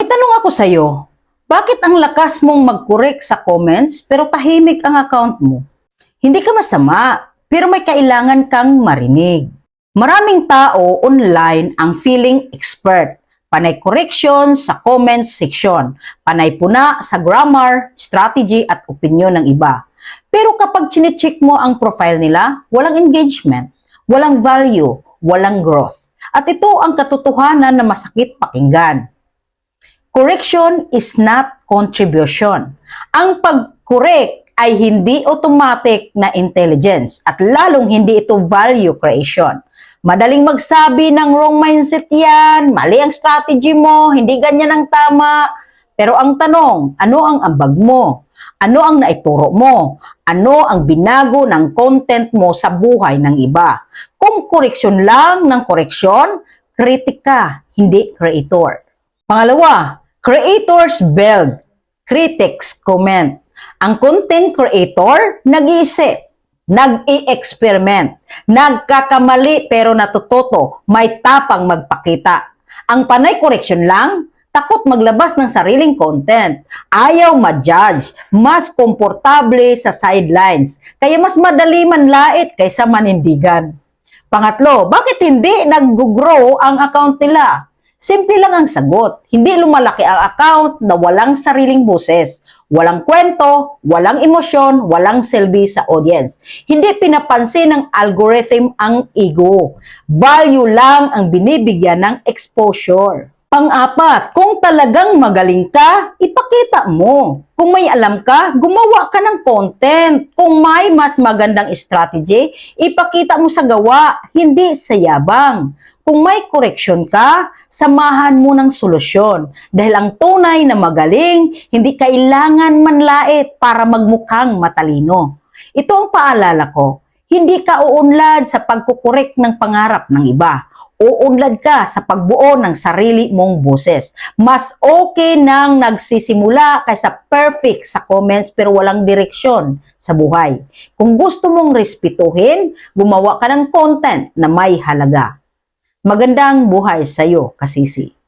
May tanong ako sa'yo, bakit ang lakas mong mag-correct sa comments pero tahimik ang account mo? Hindi ka masama, pero may kailangan kang marinig. Maraming tao online ang feeling expert. Panay correction sa comment section. Panay puna sa grammar, strategy at opinion ng iba. Pero kapag chinecheck mo ang profile nila, walang engagement, walang value, walang growth. At ito ang katotohanan na masakit pakinggan. Correction is not contribution. Ang pag-correct ay hindi automatic na intelligence at lalong hindi ito value creation. Madaling magsabi ng wrong mindset yan, mali ang strategy mo, hindi ganyan ang tama. Pero ang tanong, ano ang ambag mo? Ano ang naituro mo? Ano ang binago ng content mo sa buhay ng iba? Kung koreksyon lang ng koreksyon, kritika, hindi creator. Pangalawa, creators build, critics comment. Ang content creator, nag-iisip, nag-i-experiment, nagkakamali pero natututo, may tapang magpakita. Ang panay correction lang, takot maglabas ng sariling content, ayaw ma-judge, mas komportable sa sidelines, kaya mas madali manlait kaysa manindigan. Pangatlo, bakit hindi nag-grow ang account nila? Simple lang ang sagot. Hindi lumalaki ang account na walang sariling boses, walang kwento, walang emosyon, walang silbi sa audience. Hindi pinapansin ng algorithm ang ego. Value lang ang binibigyan ng exposure. Pang-apat, kung talagang magaling ka, ipakita mo. Kung may alam ka, gumawa ka ng content. Kung may mas magandang strategy, ipakita mo sa gawa, hindi sa yabang. Kung may correction ka, samahan mo ng solusyon. Dahil ang tunay na magaling, hindi kailangan manlait para magmukhang matalino. Ito ang paalala ko, hindi ka uunlad sa pagkukorek ng pangarap ng iba. Uunlad ka sa pagbuo ng sarili mong boses. Mas okay nang nagsisimula kaysa perfect sa comments pero walang direksyon sa buhay. Kung gusto mong respetuhin, gumawa ka ng content na may halaga. Magandang buhay sa iyo, kasisi.